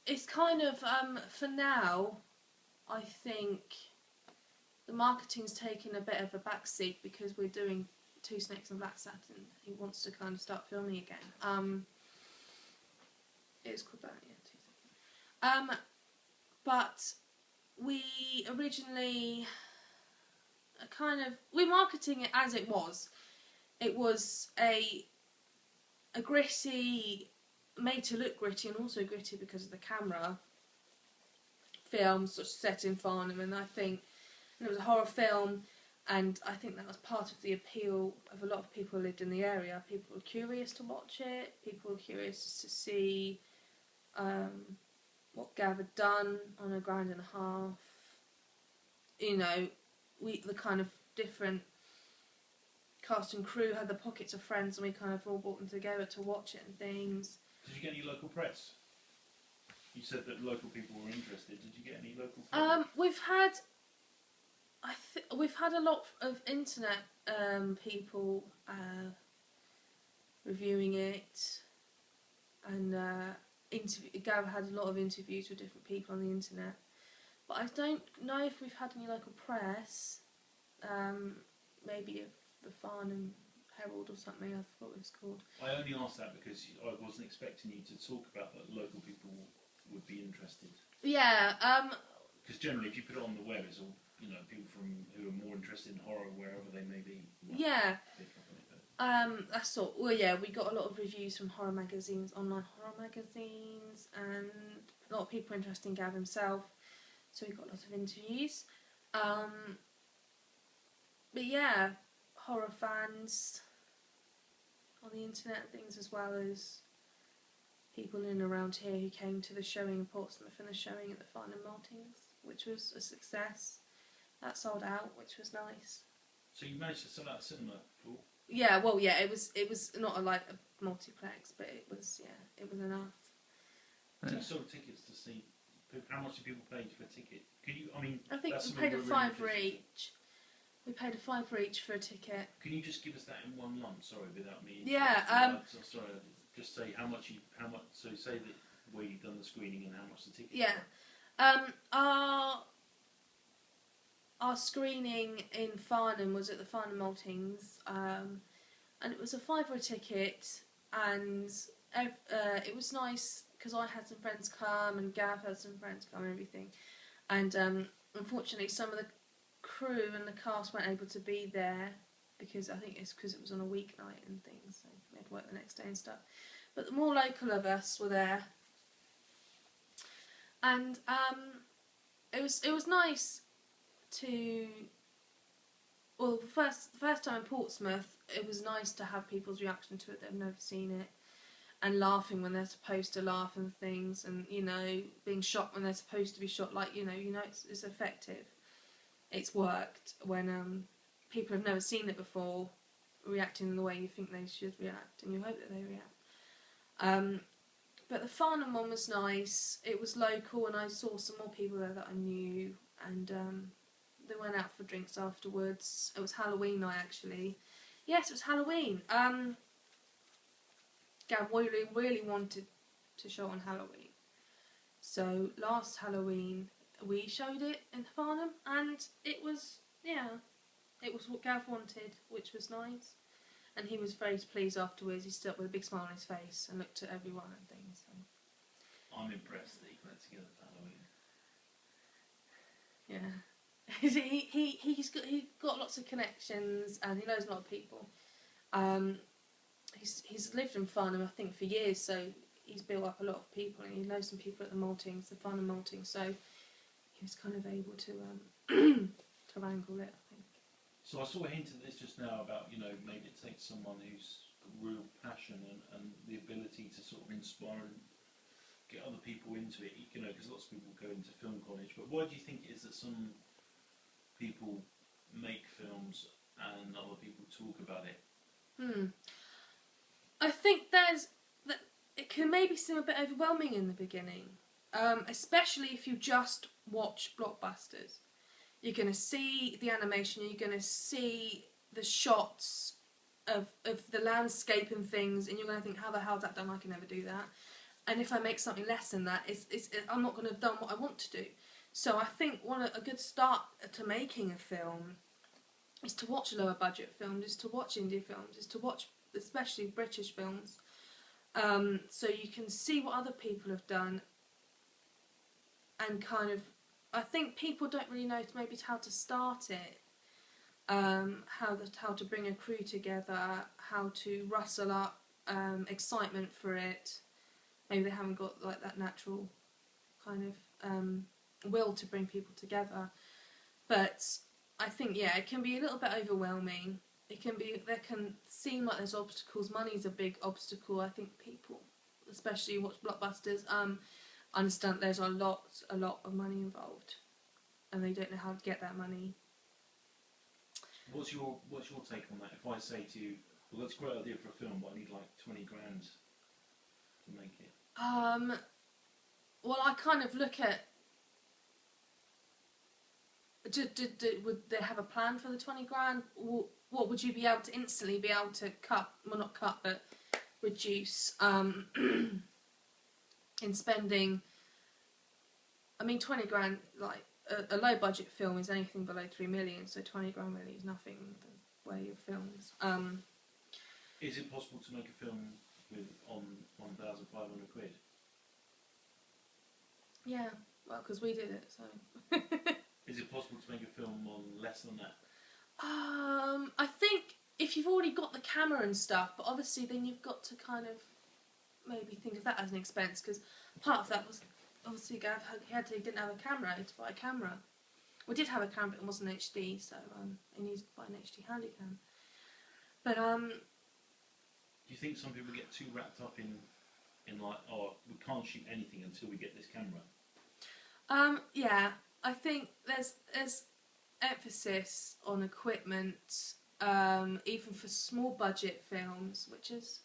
it's kind of for now. I think the marketing's taken a bit of a backseat because we're doing Two Snakes and Black Satin. He wants to kind of start filming again. It's called that, yeah. Two Snakes. But we originally we're marketing it as it was. It was a gritty, made to look gritty and also gritty because of the camera, film sort of set in Farnham, and it was a horror film, and I think that was part of the appeal of a lot of people who lived in the area. People were curious to watch it, people were curious to see what Gav had done on a grand and a half. You know, the kind of different cast and crew had the pockets of friends, and we kind of all brought them together to watch it and things. Did you get any local press? You said that local people were interested. Did you get any local press? We've had a lot of internet people reviewing it, and Gav had a lot of interviews with different people on the internet. But I don't know if we've had any local press. Maybe the Farnham Herald or something, I forgot what it was called. I only asked that because I wasn't expecting you to talk about that local people would be interested. Yeah. Because generally, if you put it on the web, it's all people who are more interested in horror wherever they may be. Yeah. That's all. Well, yeah, we got a lot of reviews from horror magazines, online horror magazines, and a lot of people interested in Gav himself. So we got lots of interviews. But yeah, horror fans on the internet and things, as well as people in and around here who came to the showing in Portsmouth and the showing at the Farnham Maltings, which was a success. That sold out, which was nice. So you managed to sell out a cinema floor? Yeah, well, yeah, it was not a multiplex, but it was enough. So you sold tickets to see. How much did people pay for a ticket? I think we paid a £5 for each. We paid a £5 for each for a ticket. Can you just give us that in one lump? Sorry, without me. Yeah. Sorry. Just say how much. So say that where you've done the screening and how much the ticket. Yeah. Our screening in Farnham was at the Farnham Maltings, and it was a £5 for a ticket, and it was nice because I had some friends come and Gav had some friends come and everything, and unfortunately some of the crew and the cast weren't able to be there because I think it's because it was on a weeknight and things, so they had to work the next day and stuff. But the more local of us were there, and it was nice to. Well, the first time in Portsmouth, it was nice to have people's reaction to it that have never seen it, and laughing when they're supposed to laugh and things, and being shocked when they're supposed to be shocked. It's effective. It's worked when people have never seen it before, reacting in the way you think they should react, and you hope that they react. But the Farnham one was nice. It was local, and I saw some more people there that I knew, and they went out for drinks afterwards. It was Halloween night, actually. Yes, it was Halloween. Gav really wanted to show on Halloween. So last Halloween we showed it in Farnham, and it was what Gav wanted, which was nice. And he was very pleased afterwards. He stood up with a big smile on his face and looked at everyone and things. So. I'm impressed that he put it together for Halloween. Yeah. He's got lots of connections, and he knows a lot of people. He's lived in Farnham, I think, for years, so he's built up a lot of people, and he knows some people at the Maltings, the Farnham Maltings, so he was kind of able to to wrangle it, I think. So I saw a hint of this just now about maybe it takes someone who's got real passion and the ability to sort of inspire and get other people into it, because lots of people go into film college. But why do you think it is that some people make films and other people talk about it? I think it can maybe seem a bit overwhelming in the beginning, especially if you just watch blockbusters. You're going to see the animation, you're going to see the shots of the landscape and things, and you're going to think, how the hell is that done? I can never do that. and if I make something less than that, I'm not going to have done what I want to do. So I think a good start to making a film is to watch lower budget films, is to watch indie films, is to watch especially British films, so you can see what other people have done, and kind of, I think people don't really know maybe how to start it, how to bring a crew together, how to rustle up excitement for it. Maybe they haven't got like that natural kind of will to bring people together. But I think, yeah, it can be a little bit overwhelming. There can seem like there's obstacles. Money's a big obstacle. I think people, especially who watch blockbusters, understand there's a lot of money involved, and they don't know how to get that money. What's your take on that? If I say to you, well, that's a great idea for a film, but I need like 20 grand to make it. Well, I kind of look at, would they have a plan for the 20 grand? What would you be able to instantly be able to cut? Well, not cut, but reduce in spending. I mean, 20 grand, like a low budget film is anything below 3 million, so 20 grand really is nothing the way of films. Is it possible to make a film on 1,500 quid? Yeah, well, because we did it, so. Is it possible to make a film on less than that? I think if you've already got the camera and stuff, but obviously then you've got to kind of maybe think of that as an expense, because part of that was obviously Gav he didn't have a camera, he had to buy a camera. We did have a camera, but it wasn't HD, so he needed to buy an HD Handycam. But do you think some people get too wrapped up in like, oh, we can't shoot anything until we get this camera? Yeah, I think there's emphasis on equipment, even for small budget films, which is,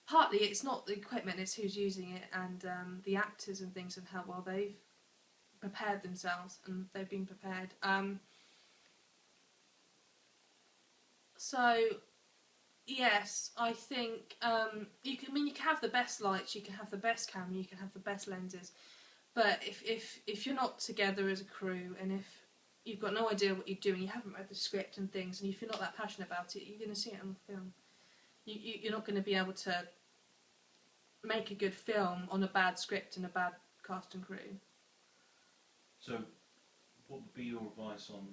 partly it's not the equipment, it's who's using it, and the actors and things, and how well they've prepared themselves, and they've been prepared. So, yes, I think you can have the best lights, you can have the best camera, you can have the best lenses, but if you're not together as a crew, and if you've got no idea what you're doing, you haven't read the script and things, and if you're not that passionate about it, you're going to see it on the film. You're not going to be able to make a good film on a bad script and a bad cast and crew. So, what would be your advice on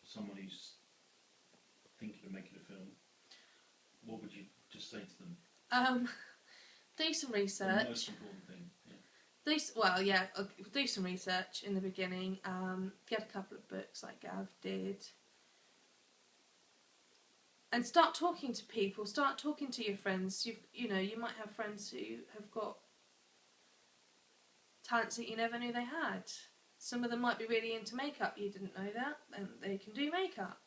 someone who's thinking of making a film? What would you just say to them? Do some research. The most important thing. Yeah. Do some research in the beginning. Get a couple of books like Gav did. And start talking to people. Start talking to your friends. You might have friends who have got talents that you never knew they had. Some of them might be really into makeup. You didn't know that, and they can do makeup.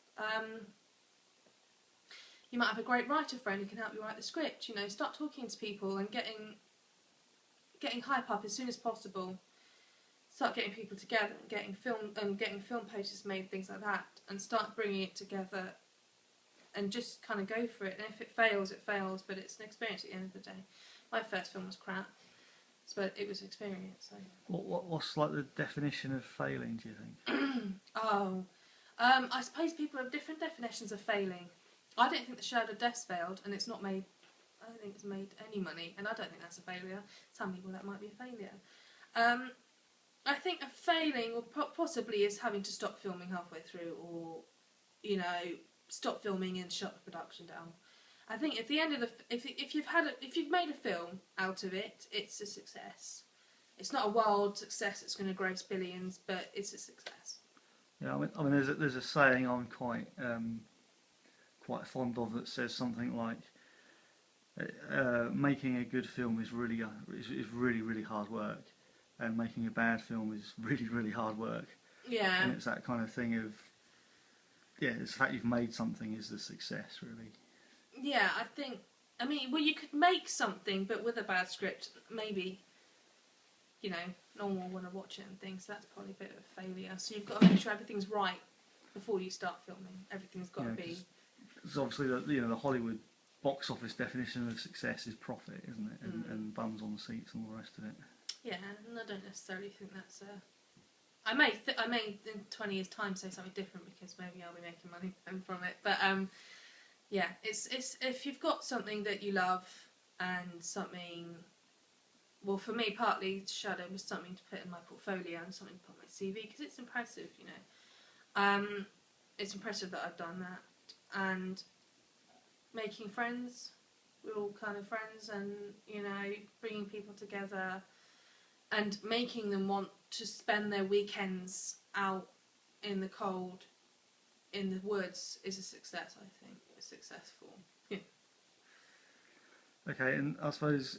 You might have a great writer friend who can help you write the script. Start talking to people and getting hype up as soon as possible. Start getting people together and getting film posters made, things like that, and start bringing it together. And just kind of go for it. And if it fails, it fails. But it's an experience at the end of the day. My first film was crap, but it was an experience. So. What's like the definition of failing? Do you think? I suppose people have different definitions of failing. I don't think The Shadow of Death failed, and it's not made. I don't think it's made any money, and I don't think that's a failure. Some people that might be a failure. I think a failing, or possibly, is having to stop filming halfway through, or stop filming and shut the production down. I think at the end of if you've made a film out of it, it's a success. It's not a wild success that's going to gross billions, but it's a success. Yeah, I mean, there's a saying I'm quite fond of that says something like, making a good film is really hard work, and making a bad film is really hard work. Yeah. And it's that kind of thing of, it's the fact you've made something is the success, really. Yeah, you could make something, but with a bad script, maybe, no one will want to watch it and things, so that's probably a bit of a failure. So you've got to make sure everything's right before you start filming. Everything's got to be... Because obviously, the Hollywood box office definition of success is profit, isn't it? And bums on the seats and all the rest of it. Yeah, and I don't necessarily think that's I may in 20 years' time say something different because maybe I'll be making money from it. But yeah, it's if you've got something that you love and something. Well, for me, partly Shadow was something to put in my portfolio and something to put on my CV because it's impressive, you know. It's impressive that I've done that, and making friends. We're all kind of friends, and you know, bringing people together and making them want to spend their weekends out in the cold, in the woods, is a success. I think it's successful. Yeah. Okay, and I suppose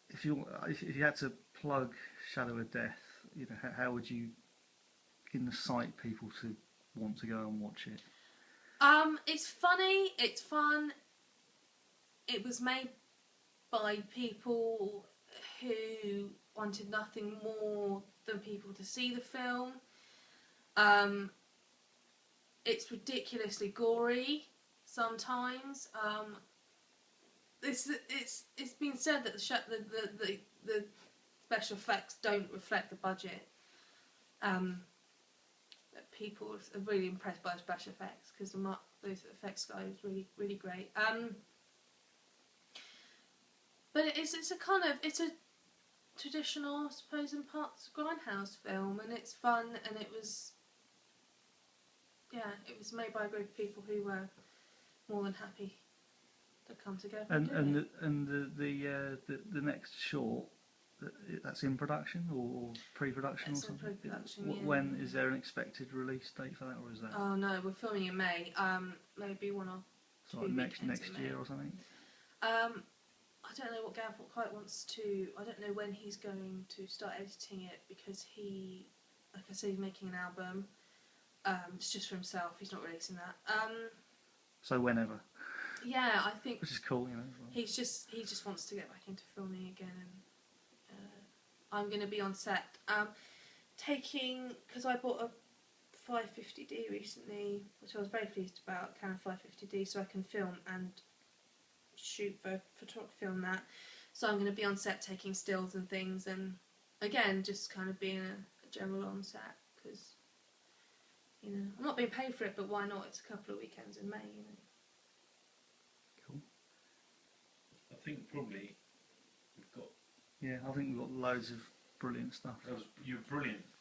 if you had to plug Shadow of Death, you know, how would you incite people to want to go and watch it? It's funny. It's fun. It was made by people who wanted nothing more than people to see the film. It's ridiculously gory sometimes. It's been said that the special effects don't reflect the budget. That people are really impressed by the special effects because those effects guy was really great. But it's a traditional, I suppose, in parts Grindhouse film, and it's fun, and it was made by a group of people who were more than happy to come together. And the next short, that's in production or pre-production or It's in something. pre-production, yeah. When is there an expected release date for that, or is that Oh no, we're filming in May. Maybe one or two like weekends next in May. year or something? I don't know what Gav quite wants to. I don't know when he's going to start editing it because like I said, he's making an album. It's just for himself. He's not releasing that. So whenever. Yeah, I think Which is cool, you know. he just wants to get back into filming again, and I'm going to be on set. Because I bought a 550D recently, which I was very pleased about, Canon 550D, so I can film and shoot photography on that. So I'm going to be on set taking stills and things, and again, just kind of being a general on set, because, you know, I'm not being paid for it, but why not? It's a couple of weekends in May, you know. Cool. I think probably we've got. Yeah, I think we've got loads of brilliant stuff. You're brilliant.